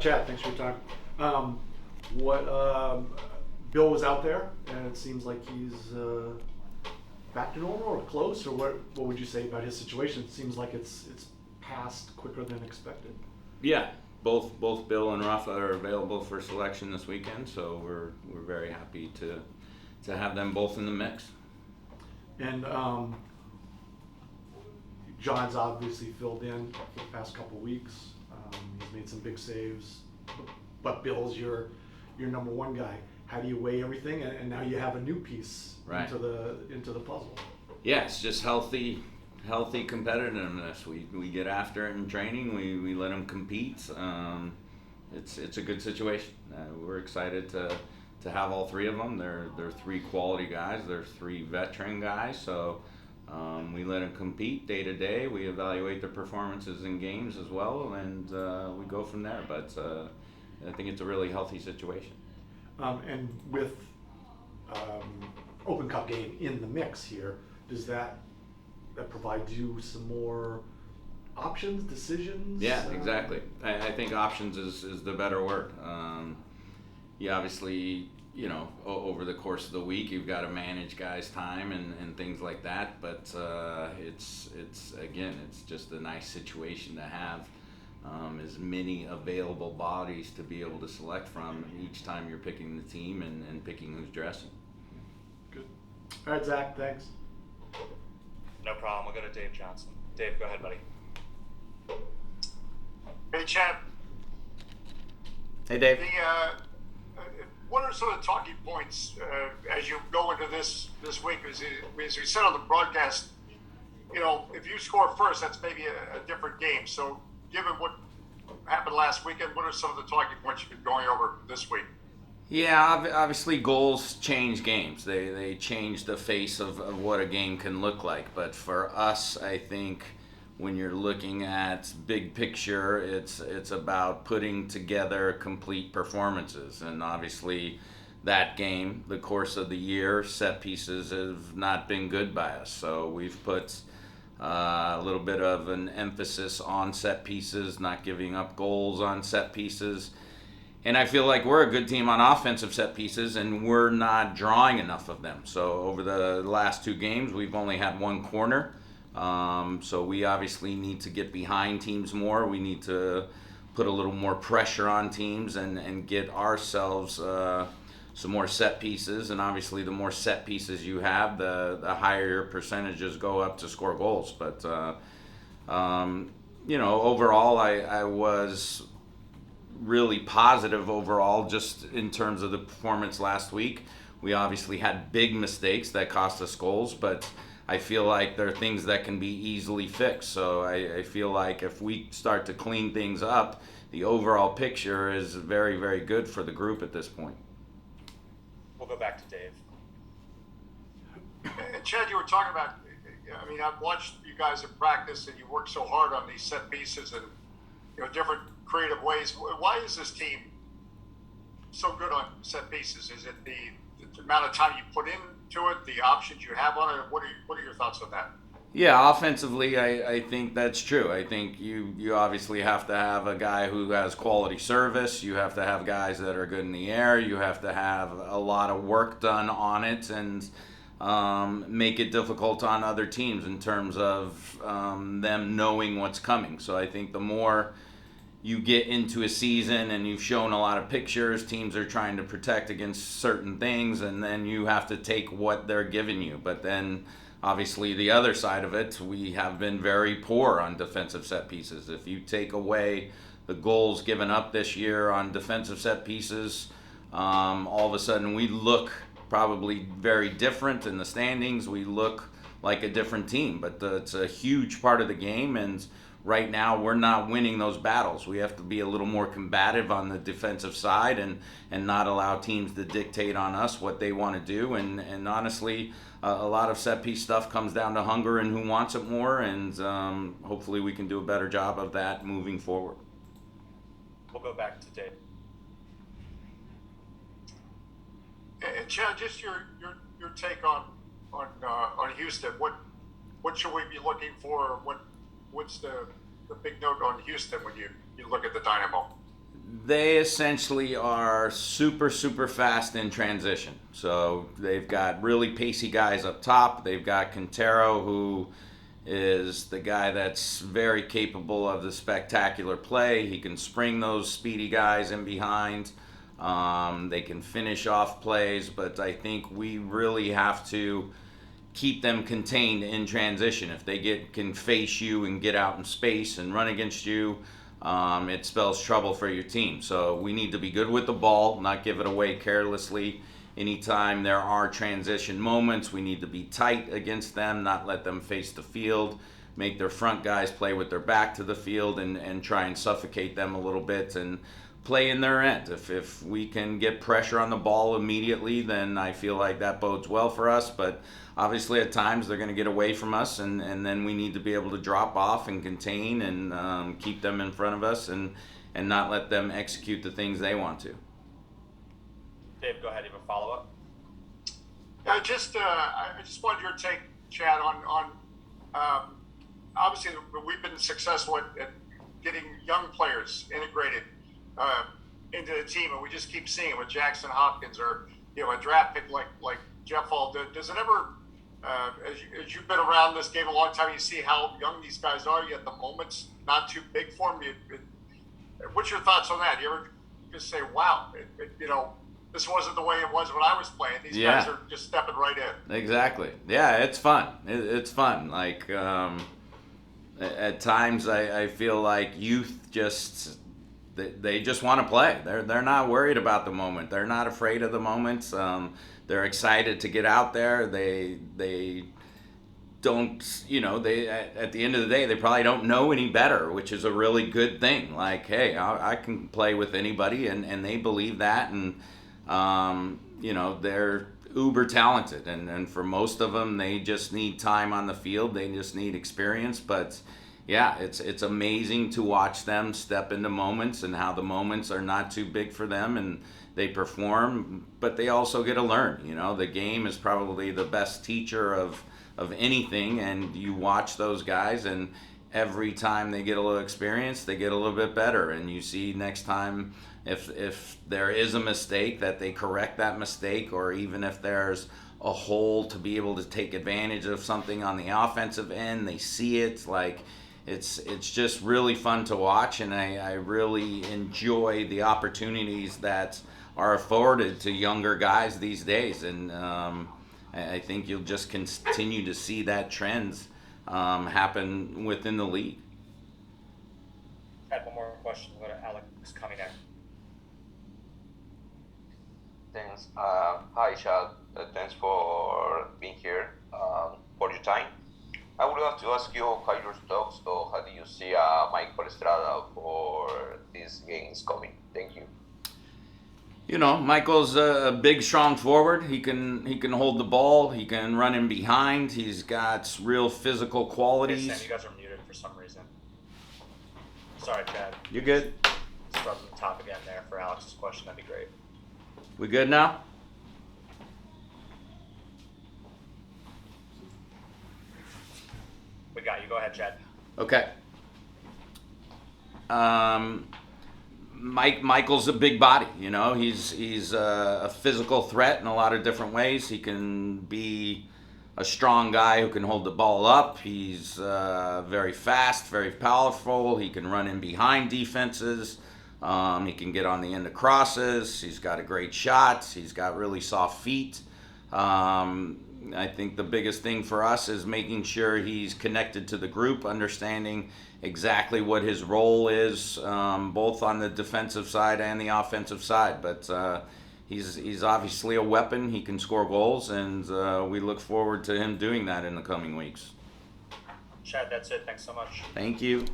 Chad, thanks for your time. What Bill was out there, and it seems like he's back to normal or close, or what would you say about his situation? It seems like it's passed quicker than expected. Yeah, both Bill and Rafa are available for selection this weekend, so we're very happy to have them both in the mix. And John's obviously filled in for the past couple weeks. He's made some big saves, but Bill's your number one guy. How do you weigh everything? And now you have a new piece Right. into the puzzle. Yeah, it's just healthy competitiveness. We get after it in training. We let them compete. It's a good situation. We're excited to have all three of them. They're three quality guys. They're three veteran guys. So we let them compete day to day. We evaluate their performances in games as well, and we go from there. But I think it's a really healthy situation. And with Open Cup game in the mix here, does that provide you some more options, decisions? Yeah, exactly. I think options is the better word. You obviously, over the course of the week, you've got to manage guys' time and things like that. But it's just a nice situation to have as many available bodies to be able to select from each time you're picking the team and picking who's dressing. Good. All right, Zach, thanks. No problem. We'll go to Dave Johnson. Dave, go ahead, buddy. Hey, Chad. Hey, Dave. What are some of the talking points as you go into this week? As we said on the broadcast, if you score first, that's maybe a different game. So, given what happened last weekend, what are some of the talking points you've been going over this week? Yeah, obviously goals change games. They change the face of what a game can look like. But for us, I think when you're looking at big picture, it's about putting together complete performances. And obviously that game, the course of the year, set pieces have not been good by us. So we've put a little bit of an emphasis on set pieces, not giving up goals on set pieces. And I feel like we're a good team on offensive set pieces, and we're not drawing enough of them. So over the last two games, we've only had one corner. So we obviously need to get behind teams more. We need to put a little more pressure on teams and get ourselves some more set pieces. And obviously, the more set pieces you have, the higher your percentages go up to score goals. But overall, I was really positive overall just in terms of the performance last week. We obviously had big mistakes that cost us goals, but I feel like there are things that can be easily fixed. So I feel like if we start to clean things up, the overall picture is very, very good for the group at this point. We'll go back to Dave. And Chad, you were talking about, I've watched you guys in practice and you work so hard on these set pieces and, different creative ways. Why is this team so good on set pieces? Is it the amount of time you put into it, the options you have on it? What are your thoughts on that? Yeah, offensively, I think that's true. I think you obviously have to have a guy who has quality service. You have to have guys that are good in the air. You have to have a lot of work done on it and make it difficult on other teams in terms of them knowing what's coming. So I think the more you get into a season and you've shown a lot of pictures, teams are trying to protect against certain things, and then you have to take what they're giving you. But then obviously the other side of it, we have been very poor on defensive set pieces. If you take away the goals given up this year on defensive set pieces, all of a sudden we look probably very different in the standings. We look like a different team, but it's a huge part of the game, and right now we're not winning those battles. We have to be a little more combative on the defensive side and not allow teams to dictate on us what they want to do. And honestly, a lot of set piece stuff comes down to hunger and who wants it more, and hopefully we can do a better job of that moving forward. We'll go back to Dave. And Chad, just your take on Houston. What should we be looking for? What's the big note on Houston when you look at the Dynamo? They essentially are super, super fast in transition. So they've got really pacey guys up top. They've got Quintero, who is the guy that's very capable of the spectacular play. He can spring those speedy guys in behind. They can finish off plays, but I think we really have to keep them contained in transition. If they can face you and get out in space and run against you, it spells trouble for your team. So we need to be good with the ball, not give it away carelessly. Anytime there are transition moments, we need to be tight against them, not let them face the field, make their front guys play with their back to the field and try and suffocate them a little bit and play in their end. If we can get pressure on the ball immediately, then I feel like that bodes well for us. But obviously at times they're going to get away from us, and then we need to be able to drop off and contain and keep them in front of us and not let them execute the things they want to. Dave, go ahead. You have a follow-up? I just wanted your take, Chad, on obviously we've been successful at getting young players integrated into the team, and we just keep seeing it with Jackson Hopkins or a draft pick like Jeff Hall. Does it ever, as you've been around this game a long time, you see how young these guys are, yet the moment's not too big for them? What's your thoughts on that? You ever just say, wow, this wasn't the way it was when I was playing. These guys are just stepping right in. Exactly. Yeah, it's fun. It's fun. Like at times I feel like youth they just want to play. They're not worried about the moment. They're not afraid of the moments. They're excited to get out there. They don't, they at the end of the day, they probably don't know any better, which is a really good thing. Like, hey, I can play with anybody, and they believe that, and they're uber talented, and for most of them, they just need time on the field. They just need experience. But yeah, it's amazing to watch them step into moments and how the moments are not too big for them, and they perform, but they also get to learn. The game is probably the best teacher of anything, and you watch those guys, and every time they get a little experience, they get a little bit better, and you see next time if there is a mistake that they correct that mistake, or even if there's a hole to be able to take advantage of something on the offensive end, they see it. Like it's just really fun to watch, and I really enjoy the opportunities that are afforded to younger guys these days, and I think you'll just continue to see that trends happen within the league. I have one more question. We'll go to Alex Kaminer. Thanks. Hi, Chad. Thanks for being here, for your time. I would love to ask you how your thoughts, or how do you see Michael Estrada for these games coming? Thank you. Michael's a big, strong forward. He can hold the ball. He can run in behind. He's got real physical qualities. Hey, Sam, you guys are muted for some reason. Sorry, Chad. You're good. Start from the top again there for Alex's question. That'd be great. We good now? We got you. Go ahead, Chad. Okay. Michael's a big body, he's a physical threat in a lot of different ways. He can be a strong guy who can hold the ball up. He's very fast, very powerful. He can run in behind defenses. He can get on the end of crosses. He's got a great shot. He's got really soft feet. I think the biggest thing for us is making sure he's connected to the group, understanding exactly what his role is, both on the defensive side and the offensive side. But he's obviously a weapon. He can score goals, and we look forward to him doing that in the coming weeks. Chad, that's it. Thanks so much. Thank you.